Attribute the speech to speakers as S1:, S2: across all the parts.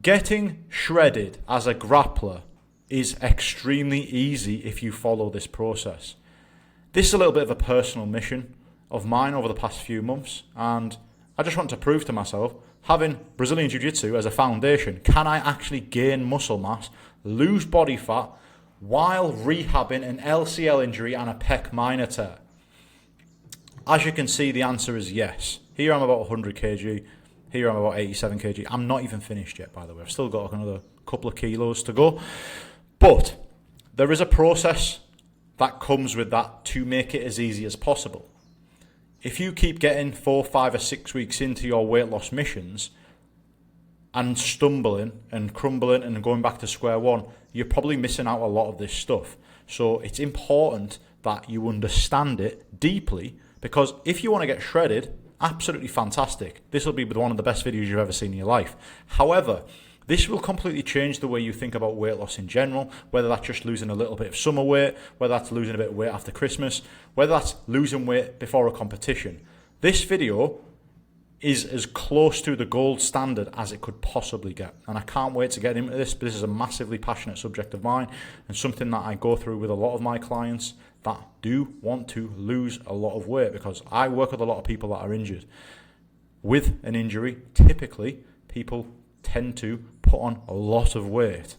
S1: Getting shredded as a grappler is extremely easy if you follow this process. This is a little bit of a personal mission of mine over the past few months, and I just want to prove to myself, having Brazilian Jiu-Jitsu as a foundation, can I actually gain muscle mass, lose body fat, while rehabbing an LCL injury and a pec minor tear? As you can see, the answer is yes. Here I'm about 100 kg, here I'm about 87 kg. I'm not even finished yet, by the way. I've still got another couple of kilos to go. But there is a process that comes with that to make it as easy as possible. If you keep getting 4, 5 or 6 weeks into your weight loss missions and stumbling and crumbling and going back to square one, you're probably missing out a lot of this stuff. So it's important that you understand it deeply, because if you want to get shredded, absolutely fantastic. This will be one of the best videos you've ever seen in your life. However, this will completely change the way you think about weight loss in general, whether that's just losing a little bit of summer weight, whether that's losing a bit of weight after Christmas, whether that's losing weight before a competition. This video is as close to the gold standard as it could possibly get. And I can't wait to get into this. This is a massively passionate subject of mine and something that I go through with a lot of my clients that do want to lose a lot of weight, because I work with a lot of people that are injured. With an injury, typically, people tend to put on a lot of weight.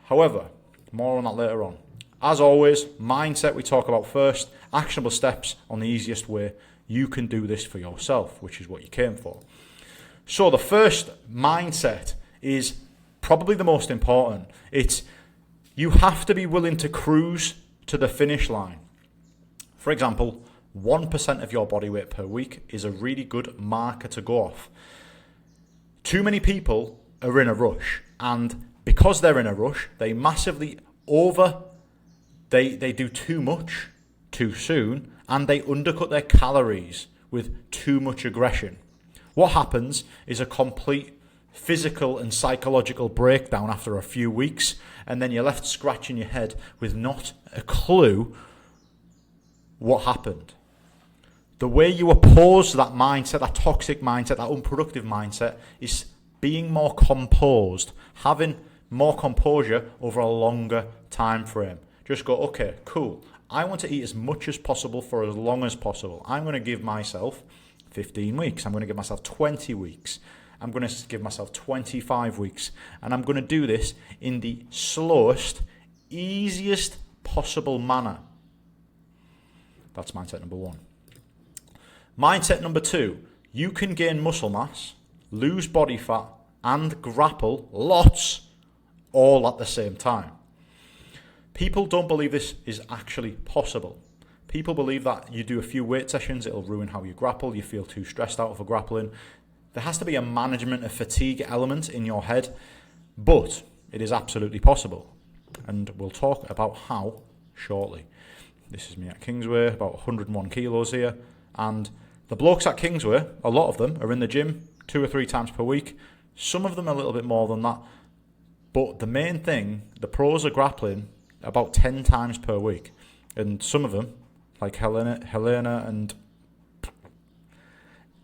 S1: However, more on that later on. As always, mindset we talk about first, actionable steps on the easiest way you can do this for yourself, which is what you came for. So the first mindset is probably the most important. It's you have to be willing to cruise to the finish line. For example, 1% of your body weight per week is a really good marker to go off. Too many people are in a rush, and because they're in a rush, they massively they do too much too soon, and they undercut their calories with too much aggression. What happens is a complete physical and psychological breakdown after a few weeks, and then you're left scratching your head with not a clue what happened. The way you oppose that mindset, that toxic mindset, that unproductive mindset, is being more composed, having more composure over a longer time frame. Just go, okay, cool. I want to eat as much as possible for as long as possible. I'm going to give myself 15 weeks. I'm going to give myself 20 weeks. I'm going to give myself 25 weeks. And I'm going to do this in the slowest, easiest possible manner. That's mindset number one. Mindset number two, you can gain muscle mass, lose body fat, and grapple lots all at the same time. People don't believe this is actually possible. People believe that you do a few weight sessions, it'll ruin how you grapple, you feel too stressed out for grappling. There has to be a management of fatigue element in your head, but it is absolutely possible. And we'll talk about how shortly. This is me at Kingsway, about 101 kilos here, and the blokes at Kingsway, a lot of them are in the gym 2 or 3 times per week. Some of them a little bit more than that. But the main thing, the pros are grappling about 10 times per week. And some of them, like Helena and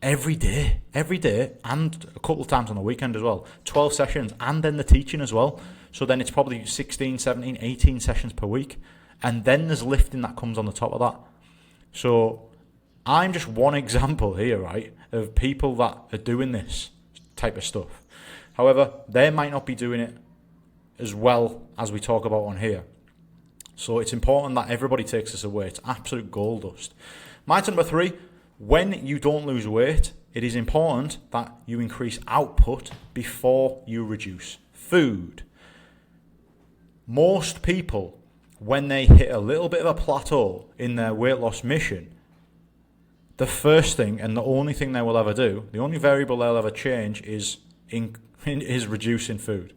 S1: every day, and a couple of times on the weekend as well. 12 sessions, and then the teaching as well. So then it's probably 16, 17, 18 sessions per week. And then there's lifting that comes on the top of that. So I'm just one example here, right, of people that are doing this type of stuff. However, they might not be doing it as well as we talk about on here. So it's important that everybody takes this away. It's absolute gold dust. Mindset number 3, when you don't lose weight, it is important that you increase output before you reduce food. Most people, when they hit a little bit of a plateau in their weight loss mission, the first thing and the only thing they will ever do, the only variable they'll ever change is reducing food.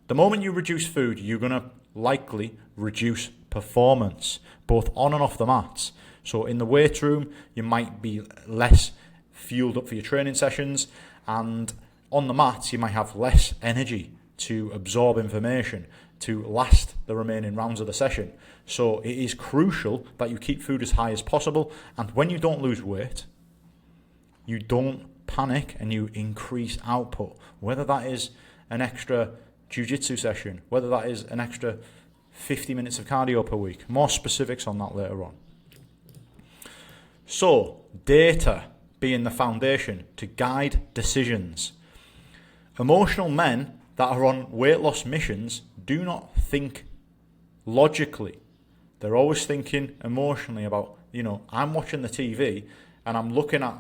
S1: The moment you reduce food, you're going to likely reduce performance, both on and off the mats. So in the weight room, you might be less fueled up for your training sessions, and on the mats, you might have less energy to absorb information, to last the remaining rounds of the session. So it is crucial that you keep food as high as possible, and when you don't lose weight, you don't panic and you increase output, whether that is an extra jiu-jitsu session, whether that is an extra 50 minutes of cardio per week. More specifics on that later on. So, data being the foundation to guide decisions. Emotional men that are on weight loss missions do not think logically. They're always thinking emotionally about, I'm watching the TV and I'm looking at,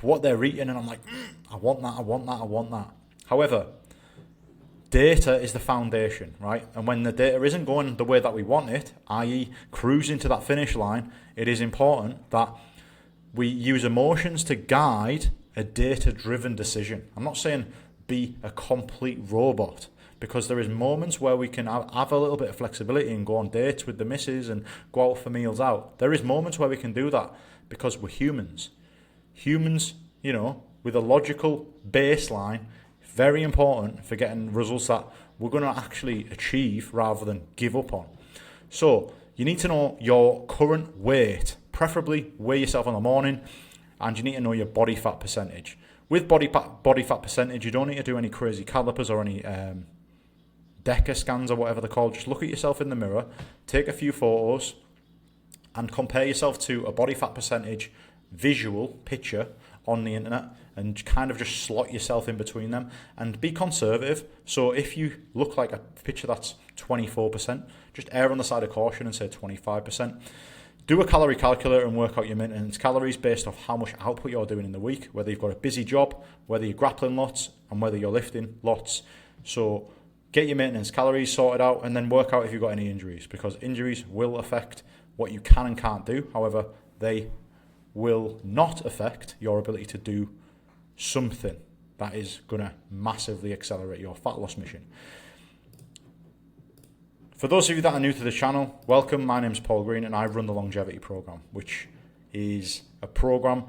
S1: what they're eating and I'm like, I want that, I want that, I want that. However, data is the foundation, right? And when the data isn't going the way that we want it, i.e. cruising to that finish line, it is important that we use emotions to guide a data-driven decision. I'm not saying be a complete robot, because there is moments where we can have a little bit of flexibility and go on dates with the missus and go out for meals out. There is moments where we can do that because we're humans. Humans, with a logical baseline, very important for getting results that we're going to actually achieve rather than give up on. So you need to know your current weight, preferably weigh yourself in the morning, and you need to know your body fat percentage. With body fat percentage, you don't need to do any crazy calipers or any DECA scans or whatever they're called. Just look at yourself in the mirror, take a few photos, and compare yourself to a body fat percentage visual picture on the internet, and kind of just slot yourself in between them and be conservative. So if you look like a picture that's 24%, just err on the side of caution and say 25%. Do a calorie calculator and work out your maintenance calories based off how much output you're doing in the week, whether you've got a busy job, whether you're grappling lots, and whether you're lifting lots. So get your maintenance calories sorted out and then work out if you've got any injuries, because injuries will affect what you can and can't do. However, they will not affect your ability to do something that is going to massively accelerate your fat loss mission. For those of you that are new to the channel, welcome. My name's Paul Green and I run the Longevity Program, which is a program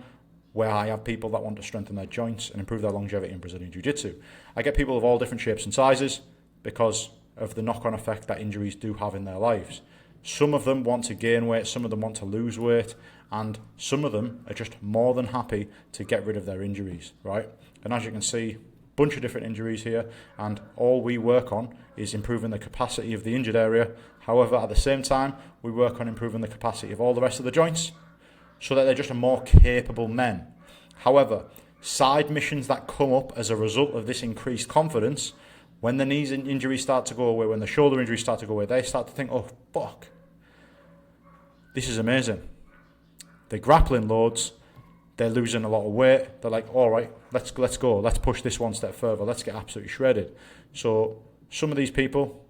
S1: where I have people that want to strengthen their joints and improve their longevity in Brazilian Jiu-Jitsu. I get people of all different shapes and sizes because of the knock-on effect that injuries do have in their lives. Some of them want to gain weight, some of them want to lose weight, and some of them are just more than happy to get rid of their injuries, right? And as you can see, bunch of different injuries here, and all we work on is improving the capacity of the injured area. However, at the same time, we work on improving the capacity of all the rest of the joints so that they're just a more capable men. However, side missions that come up as a result of this increased confidence, when the knees injuries start to go away, when the shoulder injuries start to go away, they start to think, oh, fuck, this is amazing. They're grappling loads, they're losing a lot of weight. They're like, all right, let's go. Let's push this one step further. Let's get absolutely shredded. So some of these people,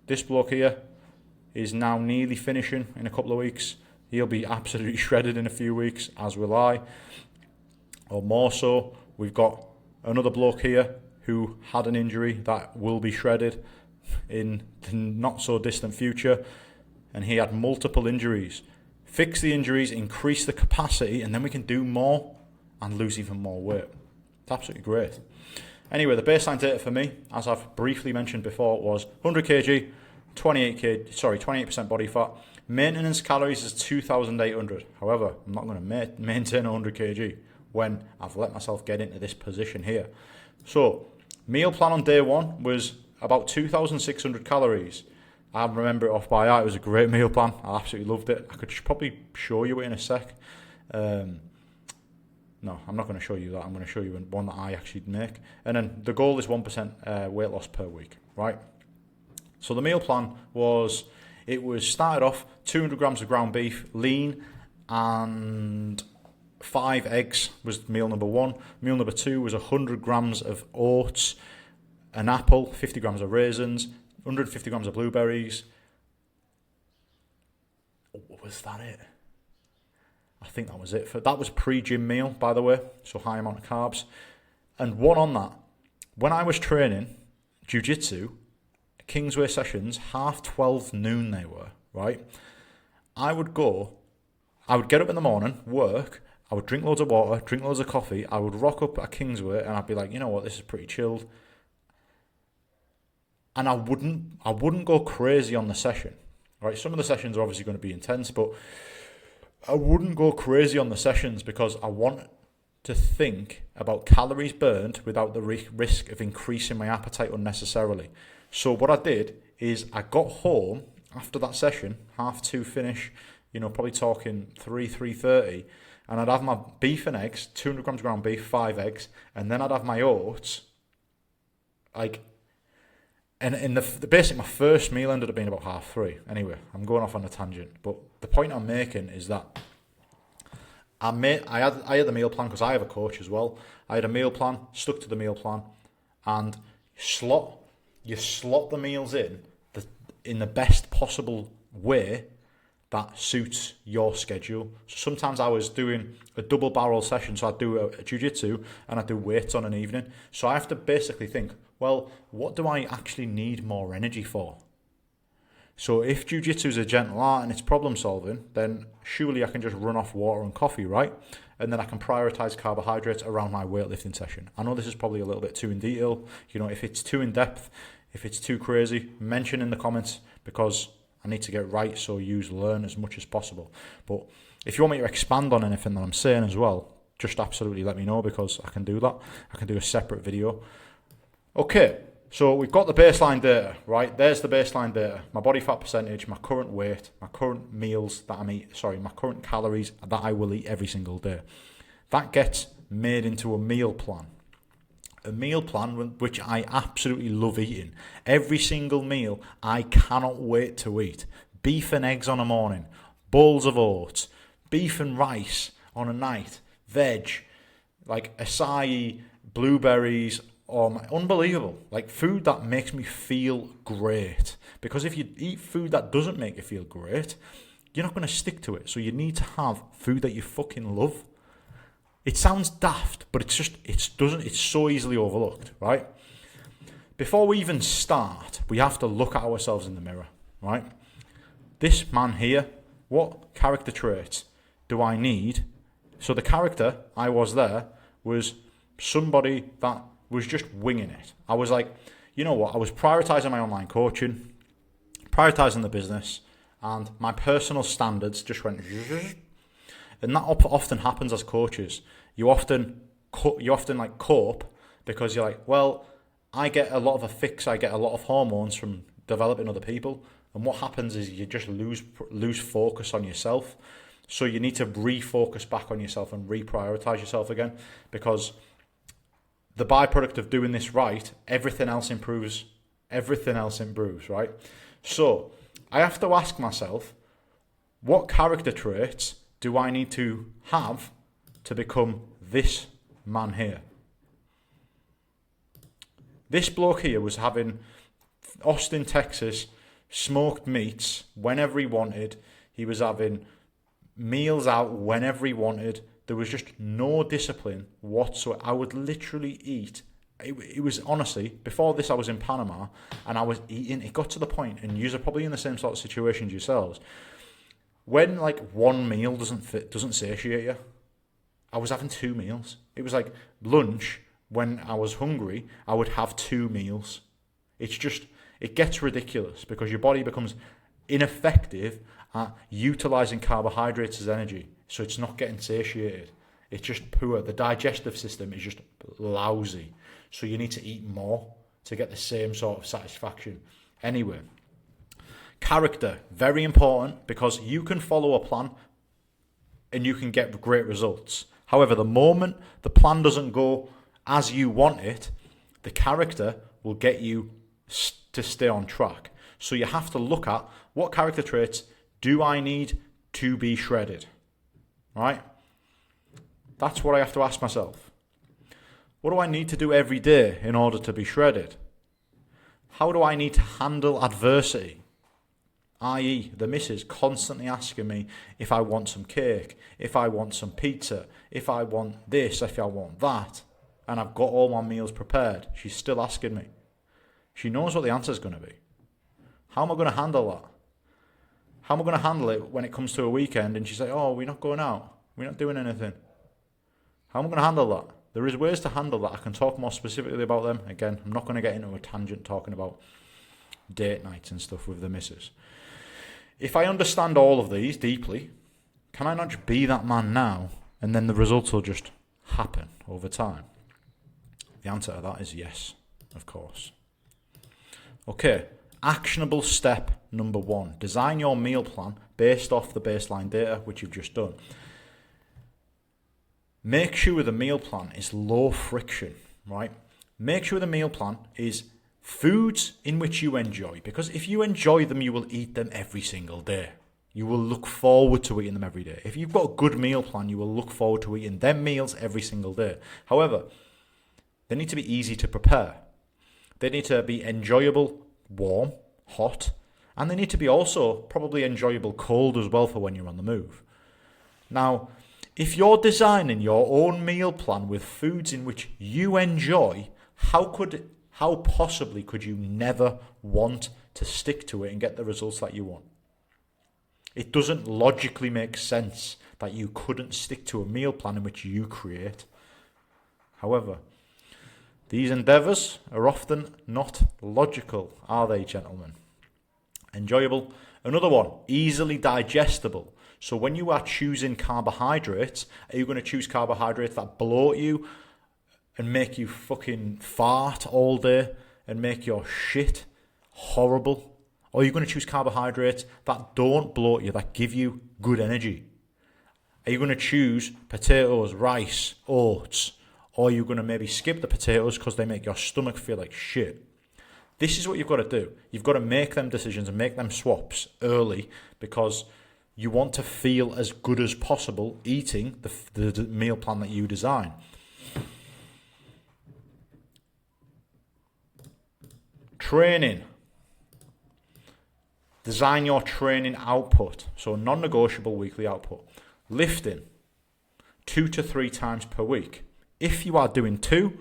S1: this bloke here is now nearly finishing in a couple of weeks. He'll be absolutely shredded in a few weeks, as will I. Or more so, we've got another bloke here who had an injury that will be shredded in the not so distant future. And he had multiple injuries. Fix the injuries, increase the capacity, and then we can do more and lose even more weight. It's absolutely great. Anyway, the baseline data for me, as I've briefly mentioned before, was 100 kg, 28% body fat. Maintenance calories is 2,800. However, I'm not going to maintain 100 kg when I've let myself get into this position here. So, meal plan on day one was about 2,600 calories. I remember it off by heart. It was a great meal plan. I absolutely loved it. I could probably show you it in a sec. No, I'm not going to show you that. I'm going to show you one that I actually make. And then the goal is 1% weight loss per week, right? So the meal plan was, it was started off 200 grams of ground beef, lean, and 5 eggs was meal number one. Meal number two was 100 grams of oats, an apple, 50 grams of raisins, 150 grams of blueberries. Was that it? I think that was it. That was pre-gym meal, by the way, so high amount of carbs. And one on that, when I was training jiu-jitsu, Kingsway sessions, 12:30 noon they were, right? I would get up in the morning, work, I would drink loads of water, drink loads of coffee, I would rock up at Kingsway and I'd be like, you know what, this is pretty chilled. And I wouldn't go crazy on the session, right? Some of the sessions are obviously going to be intense, but I wouldn't go crazy on the sessions because I want to think about calories burned without the risk of increasing my appetite unnecessarily. So what I did is I got home after that session, 2:30 finish, probably talking 3:30, and I'd have my beef and eggs, 200 grams of ground beef, 5 eggs, and then I'd have my oats, and in basically my first meal ended up being about 3:30. Anyway, I'm going off on a tangent, but the point I'm making is that I had the meal plan because I have a coach as well. I had a meal plan, stuck to the meal plan, and you slot the meals in the best possible way that suits your schedule. So sometimes I was doing a double barrel session, so I'd do a jiu-jitsu and I'd do weights on an evening. So I have to basically think, well, what do I actually need more energy for? So if jiu-jitsu is a gentle art and it's problem solving, then surely I can just run off water and coffee, right? And then I can prioritize carbohydrates around my weightlifting session. I know this is probably a little bit too in detail. If it's too in depth, if it's too crazy, mention in the comments, because I need to get right, so learn as much as possible. But if you want me to expand on anything that I'm saying as well, just absolutely let me know, because I can do that. I can do a separate video. Okay, so we've got the baseline data, right? There's the baseline data. My body fat percentage, my current weight, my current meals that my current calories that I will eat every single day. That gets made into a meal plan. A meal plan which I absolutely love eating. Every single meal I cannot wait to eat. Beef and eggs on a morning, bowls of oats, beef and rice on a night, veg, like acai, blueberries, unbelievable. Like food that makes me feel great. Because if you eat food that doesn't make you feel great, you're not going to stick to it. So you need to have food that you fucking love. It sounds daft, but it's so easily overlooked, right? Before we even start, we have to look at ourselves in the mirror, right? This man here, what character traits do I need? So the character I was there was somebody that was just winging it. I was like, you know what? I was prioritizing my online coaching, prioritizing the business, and my personal standards just went. And that often happens as coaches. You often cope because you're like, well, I get a lot of a fix. I get a lot of hormones from developing other people, and what happens is you just lose focus on yourself. So you need to refocus back on yourself and reprioritize yourself again, because the byproduct of doing this right, everything else improves. Everything else improves, right? So I have to ask myself, what character traits do I need to have to become this man here? This bloke here was having Austin, Texas, smoked meats whenever he wanted. He was having meals out whenever he wanted. There was just no discipline whatsoever. I would literally eat. It was honestly, before this I was in Panama and I was eating. It got to the point, and you're probably in the same sort of situations yourselves, when like one meal doesn't satiate you. I was having 2 meals. It was like lunch. When I was hungry, I would have 2 meals. It gets ridiculous because your body becomes ineffective at utilizing carbohydrates as energy. So it's not getting satiated. It's just poor. The digestive system is just lousy. So you need to eat more to get the same sort of satisfaction. Anyway, character, very important, because you can follow a plan and you can get great results. However, the moment the plan doesn't go as you want it, the character will get you to stay on track. So you have to look at, what character traits do I need to be shredded? Right? That's what I have to ask myself. What do I need to do every day in order to be shredded? How do I need to handle adversity? I.e., the missus constantly asking me if I want some cake, if I want some pizza, if I want this, if I want that, and I've got all my meals prepared. She's still asking me. She knows what the answer is going to be. How am I going to handle that? How am I going to handle it when it comes to a weekend and she's like, oh, we're not going out, we're not doing anything? How am I going to handle that? There is ways to handle that. I can talk more specifically about them. Again, I'm not going to get into a tangent talking about date nights and stuff with the missus. If I understand all of these deeply, can I not just be that man now and then the results will just happen over time? The answer to that is yes, of course. Okay, actionable step number 1. Design your meal plan based off the baseline data, which you've just done. Make sure the meal plan is low friction, right? Make sure the meal plan is foods in which you enjoy, because if you enjoy them, you will eat them every single day. You will look forward to eating them every day. If you've got a good meal plan, you will look forward to eating them meals every single day. However, they need to be easy to prepare. They need to be enjoyable, warm, hot, and they need to be also probably enjoyable cold as well for when you're on the move. Now, if you're designing your own meal plan with foods in which you enjoy, how possibly could you never want to stick to it and get the results that you want? It doesn't logically make sense that you couldn't stick to a meal plan in which you create. However, these endeavours are often not logical, are they, gentlemen? Enjoyable. Another one, easily digestible. So when you are choosing carbohydrates, are you going to choose carbohydrates that bloat you and make you fucking fart all day and make your shit horrible? Or are you going to choose carbohydrates that don't bloat you, that give you good energy? Are you going to choose potatoes, rice, oats? Or are you going to maybe skip the potatoes because they make your stomach feel like shit? This is what you've got to do. You've got to make them decisions and make them swaps early, because you want to feel as good as possible eating the meal plan that you design. Training. Design your training output. So non-negotiable weekly output. Lifting, 2 to 3 times per week. If you are doing 2,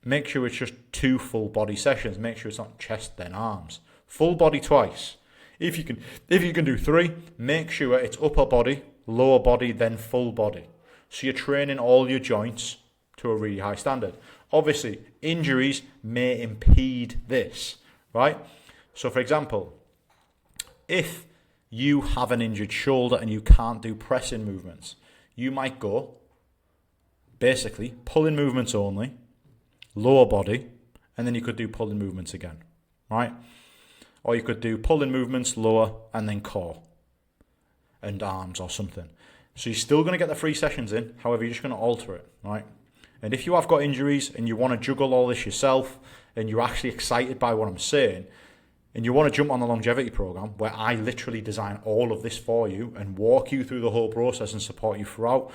S1: make sure it's just 2 full body sessions. Make sure it's not chest then arms. Full body twice. If you can do 3, make sure it's upper body, lower body, then full body. So you're training all your joints to a really high standard. Obviously, injuries may impede this, right? So for example, if you have an injured shoulder and you can't do pressing movements, you might go basically pulling movements only, lower body, and then you could do pulling movements again, right? Or you could do pulling movements, lower, and then core and arms or something. So you're still going to get the 3 sessions in, however, you're just going to alter it, right? And if you have got injuries and you want to juggle all this yourself and you're actually excited by what I'm saying, and you want to jump on the longevity program where I literally design all of this for you and walk you through the whole process and support you throughout,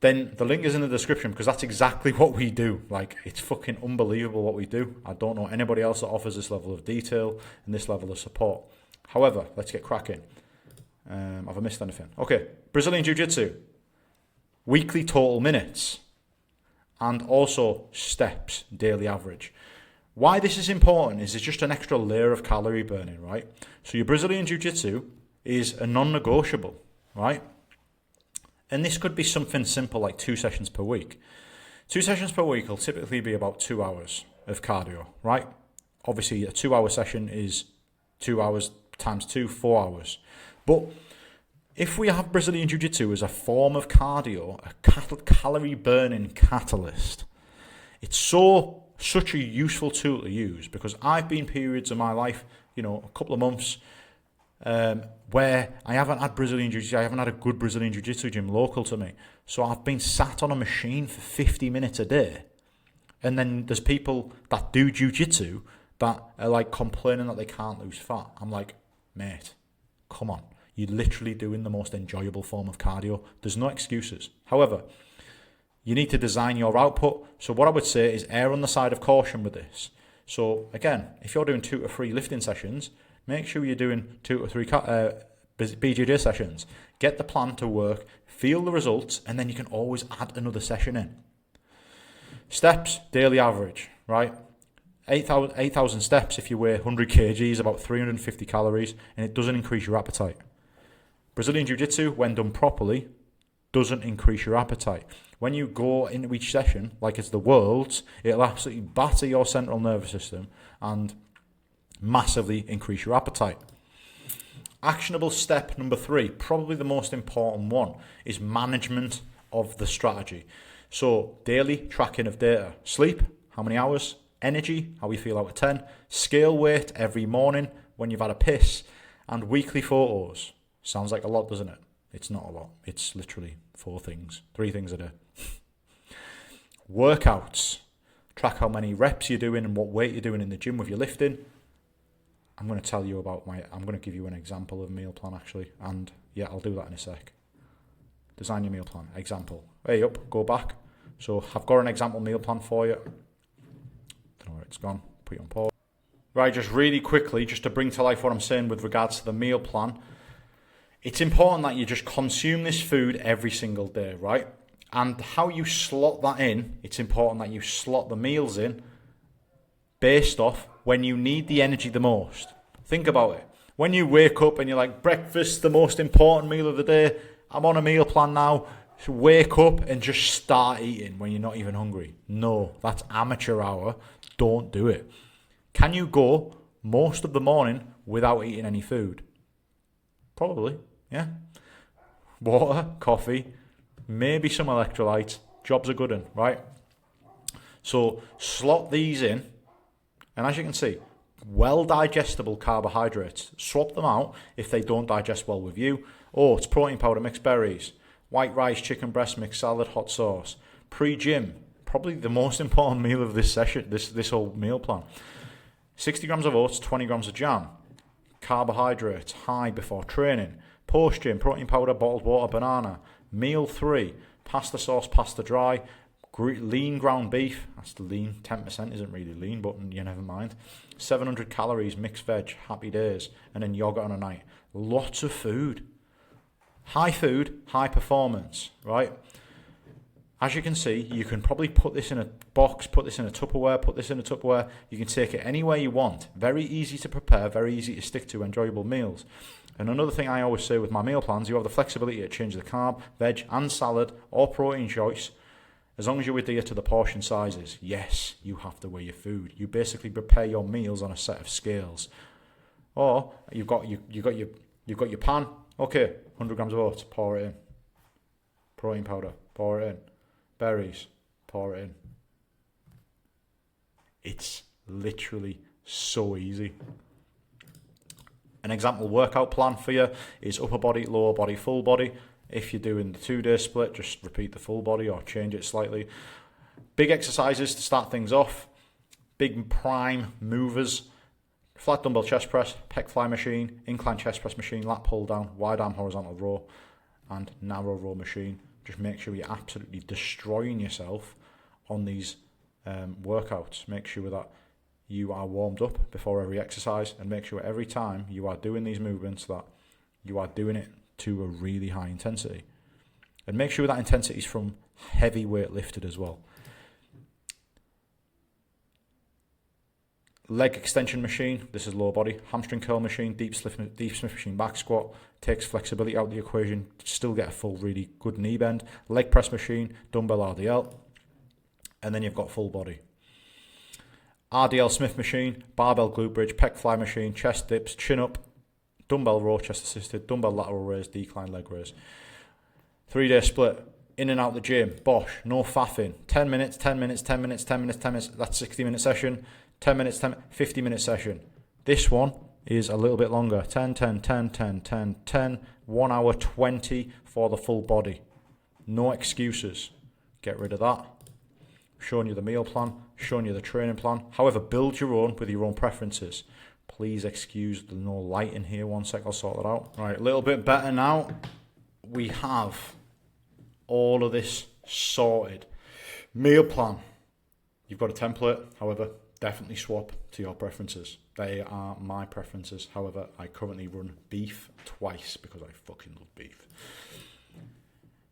S1: then the link is in the description, because that's exactly what we do. Like, it's fucking unbelievable what we do. I don't know anybody else that offers this level of detail and this level of support. However, let's get cracking. Have I missed anything? Okay, Brazilian Jiu-Jitsu. Weekly total minutes. And also steps, daily average. Why this is important is it's just an extra layer of calorie burning, right? So your Brazilian Jiu-Jitsu is a non-negotiable, right? And this could be something simple like 2 sessions per week. 2 sessions per week will typically be about 2 hours of cardio, right? Obviously, a 2-hour session is 2 hours times 2, 4 hours. But if we have Brazilian Jiu-Jitsu as a form of cardio, a calorie burning catalyst, it's such a useful tool to use, because I've been periods of my life, a couple of months, where I haven't had Brazilian Jiu-Jitsu. I haven't had a good Brazilian Jiu-Jitsu gym local to me. So I've been sat on a machine for 50 minutes a day. And then there's people that do Jiu-Jitsu that are like complaining that they can't lose fat. I'm like, mate, come on. You're literally doing the most enjoyable form of cardio. There's no excuses. However, you need to design your output. So what I would say is err on the side of caution with this. So again, if you're doing 2 to 3 lifting sessions, make sure you're doing 2 to 3 BJJ sessions. Get the plan to work, feel the results, and then you can always add another session in. Steps, daily average, right? 8,000 steps if you weigh 100 kg is about 350 calories, and it doesn't increase your appetite. Brazilian Jiu-Jitsu, when done properly, doesn't increase your appetite. When you go into each session, like it's the world's, it'll absolutely batter your central nervous system and massively increase your appetite. Actionable step number 3, probably the most important one, is management of the strategy. So daily tracking of data, sleep, how many hours, energy, how we feel out of 10, scale weight every morning when you've had a piss, and weekly photos. Sounds like a lot, doesn't it? It's not a lot. It's literally 3 things a day. Workouts. Track how many reps you're doing and what weight you're doing in the gym with your lifting. I'm going to tell you about I'm going to give you an example of a meal plan actually. And yeah, I'll do that in a sec. Design your meal plan. Example. Hey up, go back. So I've got an example meal plan for you. Don't know where it's gone. Put it on pause. Right, just really quickly, just to bring to life what I'm saying with regards to the meal plan. It's important that you just consume this food every single day, right? And how you slot that in, it's important that you slot the meals in based off when you need the energy the most. Think about it. When you wake up and you're like, breakfast, the most important meal of the day, I'm on a meal plan now. So wake up and just start eating when you're not even hungry. No, that's amateur hour. Don't do it. Can you go most of the morning without eating any food? Probably, yeah. Water, coffee, maybe some electrolytes. Job's a good one, right? So slot these in, and as you can see, well digestible carbohydrates. Swap them out if they don't digest well with you. Oats, protein powder, mixed berries, white rice, chicken breast, mixed salad, hot sauce. Pre-gym, probably the most important meal of this session, this whole meal plan. 60 grams of oats, 20 grams of jam. Carbohydrates, high before training. Post-gym, protein powder, bottled water, banana. Meal 3, pasta sauce, pasta dry. Lean ground beef, that's the lean, 10% isn't really lean, but you never mind. 700 calories, mixed veg, happy days. And then yogurt on a night. Lots of food. High food, high performance, right? As you can see, you can probably put this in a box, put this in a Tupperware, put this in a Tupperware. You can take it anywhere you want. Very easy to prepare, very easy to stick to, enjoyable meals. And another thing I always say with my meal plans, you have the flexibility to change the carb, veg and salad or protein choice as long as you adhere to the portion sizes. Yes, you have to weigh your food. You basically prepare your meals on a set of scales. Or you've got your pan. Okay, 100 grams of oats, pour it in. Protein powder, pour it in. Berries, pour it in. It's literally so easy. An example workout plan for you is upper body, lower body, full body. If you're doing the 2-day split, just repeat the full body or change it slightly. Big exercises to start things off. Big prime movers. Flat dumbbell chest press, pec fly machine, incline chest press machine, lat pull down, wide arm horizontal row, and narrow row machine. Just make sure you're absolutely destroying yourself on these workouts. Make sure that you are warmed up before every exercise, and make sure every time you are doing these movements that you are doing it to a really high intensity. And make sure that intensity is from heavy weight lifted as well. Leg extension machine, this is lower body. Hamstring curl machine, deep Smith machine back squat, takes flexibility out of the equation, still get a full really good knee bend. Leg press machine, dumbbell RDL, and then you've got full body. RDL Smith machine, barbell glute bridge, pec fly machine, chest dips, chin up, dumbbell row, chest assisted, dumbbell lateral raise, decline leg raise. 3-day split, in and out the gym, bosh, no faffing. 10 minutes, 10 minutes, 10 minutes, 10 minutes, 10 minutes, that's 60-minute session. 10 minutes, 50-minute session. This one is a little bit longer. 10, 10, 10, 10, 10, 10. 1 hour 20 for the full body. No excuses. Get rid of that. Showing you the meal plan, showing you the training plan. However, build your own with your own preferences. Please excuse the no light in here. 1 sec, I'll sort that out. Right, a little bit better now. We have all of this sorted. Meal plan. You've got a template, however, definitely swap to your preferences. They are my preferences. However, I currently run beef twice because I fucking love beef.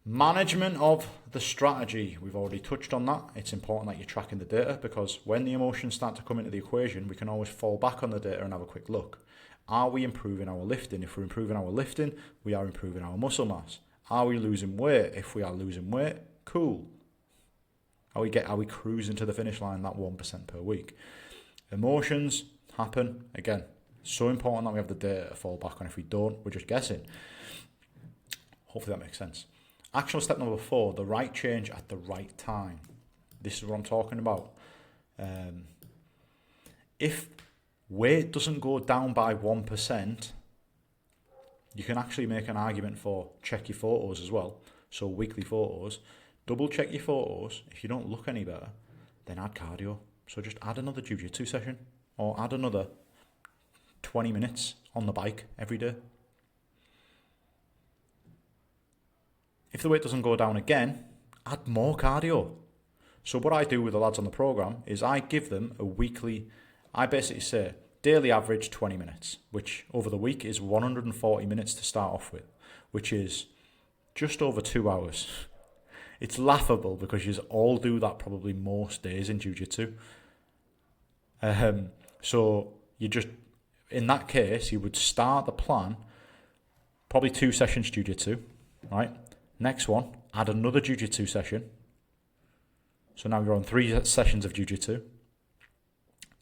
S1: Management of the strategy. We've already touched on that. It's important that you're tracking the data because when the emotions start to come into the equation, we can always fall back on the data and have a quick look. Are we improving our lifting? If we're improving our lifting, we are improving our muscle mass. Are we losing weight? If we are losing weight, cool. Are we cruising to the finish line that 1% per week? Emotions happen. Again, so important that we have the data to fall back on. If we don't, we're just guessing. Hopefully that makes sense. Actionable step number 4, the right change at the right time. This is what I'm talking about. If weight doesn't go down by 1%, you can actually make an argument for check your photos as well. So weekly photos, double check your photos. If you don't look any better, then add cardio. So just add another jiu-jitsu session or add another 20 minutes on the bike every day. If the weight doesn't go down again, add more cardio. So what I do with the lads on the program is I give them I basically say daily average 20 minutes, which over the week is 140 minutes to start off with, which is just over 2 hours. It's laughable because you all do that probably most days in jiu-jitsu. So you just, in that case, you would start the plan, probably 2 sessions jiu-jitsu, right? Next one, add another jiu-jitsu session. So now you're on 3 sessions of jiu-jitsu.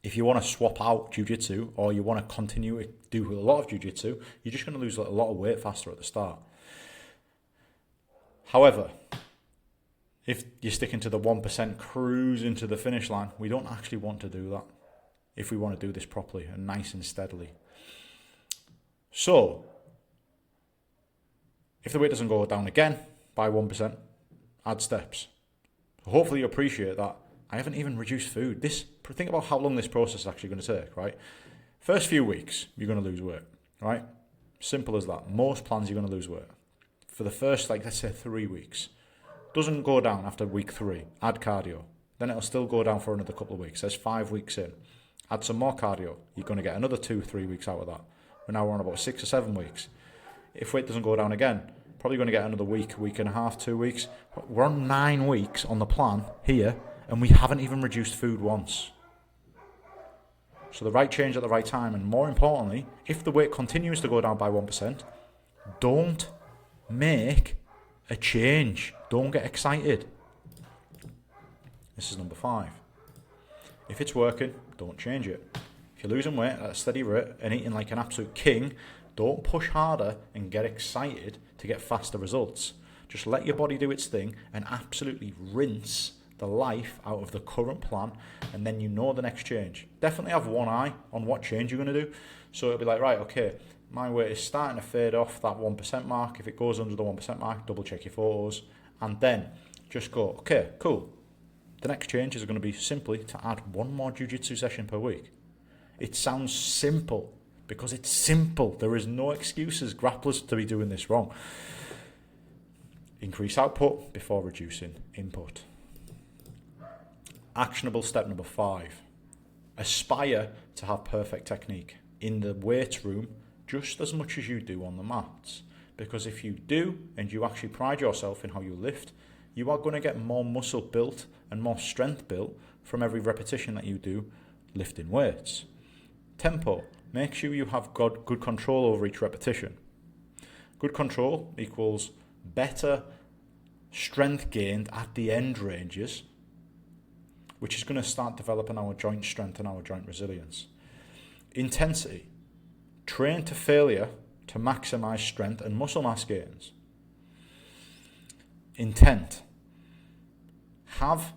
S1: If you want to swap out jiu-jitsu or you want to continue to do a lot of jiu-jitsu, you're just going to lose a lot of weight faster at the start. However, if you're sticking to the 1% cruise into the finish line, we don't actually want to do that if we want to do this properly and nice and steadily. So, if the weight doesn't go down again by 1%, add steps. Hopefully you appreciate that I haven't even reduced food. Think about how long this process is actually going to take, right? First few weeks, you're going to lose weight, right? Simple as that. Most plans, you're going to lose weight. For the first, let's say 3 weeks. Doesn't go down after week 3. Add cardio. Then it'll still go down for another couple of weeks. There's 5 weeks in. Add some more cardio. You're going to get another 2-3 weeks out of that. Now we're on about 6 or 7 weeks. If weight doesn't go down again, probably going to get another week and a half, 2 weeks. We're on 9 weeks on the plan here, and we haven't even reduced food once. So the right change at the right time, and more importantly, if the weight continues to go down by 1%, don't make a change. Don't get excited. This is number 5. If it's working, don't change it. If you're losing weight at a steady rate and eating like an absolute king, don't push harder and get excited to get faster results. Just let your body do its thing and absolutely rinse the life out of the current plan, and then you know the next change. Definitely have one eye on what change you're going to do. So it'll be like, right, okay, my weight is starting to fade off that 1% mark. If it goes under the 1% mark, double check your photos, and then just go, okay, cool. The next change is going to be simply to add 1 more jiu-jitsu session per week. It sounds simple because it's simple. There is no excuses, grapplers, to be doing this wrong. Increase output before reducing input. Actionable step number 5. Aspire to have perfect technique in the weight room just as much as you do on the mats. Because if you do, and you actually pride yourself in how you lift, you are going to get more muscle built and more strength built from every repetition that you do lifting weights. Tempo. Make sure you have good control over each repetition. Good control equals better strength gained at the end ranges, which is going to start developing our joint strength and our joint resilience. Intensity. Train to failure to maximize strength and muscle mass gains. Intent. Have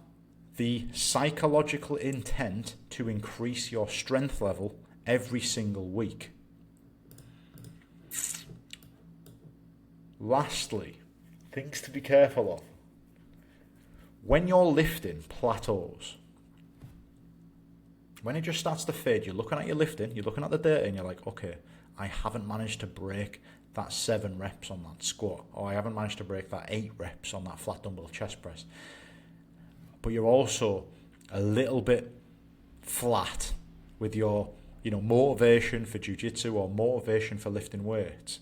S1: the psychological intent to increase your strength level every single week. Lastly, things to be careful of. When you're lifting plateaus, when it just starts to fade, you're looking at your lifting, you're looking at the data, and you're like, okay, I haven't managed to break that 7 reps on that squat, or I haven't managed to break that 8 reps on that flat dumbbell chest press. But you're also a little bit flat with your, motivation for jiu-jitsu or motivation for lifting weights.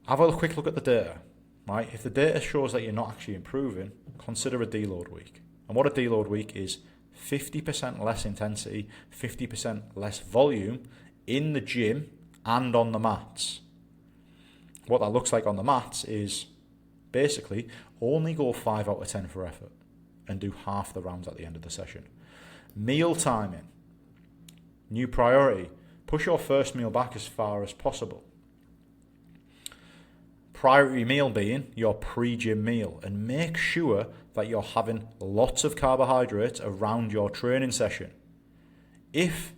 S1: Have a quick look at the data, right? If the data shows that you're not actually improving, consider a deload week. And what a deload week is 50% less intensity, 50% less volume in the gym and on the mats. What that looks like on the mats is basically only go 5 out of 10 for effort and do half the rounds at the end of the session. Meal timing. New priority. Push your first meal back as far as possible. priority meal being your pre-gym meal, and make sure that you're having lots of carbohydrates around your training session. If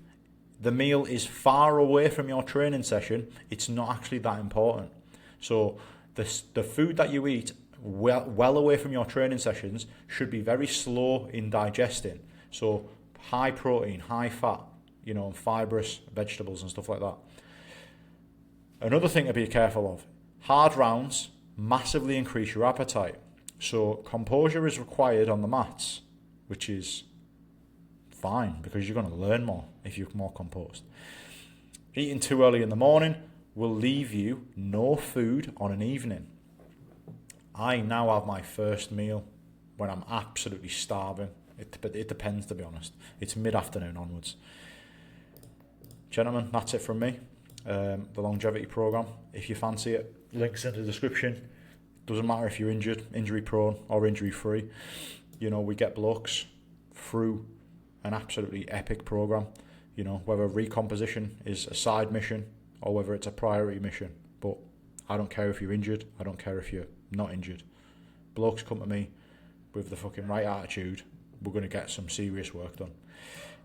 S1: the meal is far away from your training session, it's not actually that important. So the food that you eat well away from your training sessions should be very slow in digesting. So high protein, high fat, fibrous vegetables and stuff like that. Another thing to be careful of, hard rounds massively increase your appetite. So composure is required on the mats, which is fine because you're going to learn more if you're more composed. Eating too early in the morning will leave you no food on an evening. I now have my first meal when I'm absolutely starving. It depends, to be honest. It's mid-afternoon onwards. Gentlemen, that's it from me. The longevity program. If you fancy it, links in the description. Doesn't matter if you're injured, injury prone or injury free. We get blokes through an absolutely epic program. Whether recomposition is a side mission or whether it's a priority mission. But I don't care if you're injured. I don't care if you're not injured. Blokes come to me with the fucking right attitude. We're going to get some serious work done.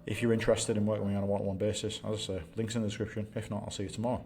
S1: If you're interested in working with me on a one-on-one basis, as I say, links in the description. If not, I'll see you tomorrow.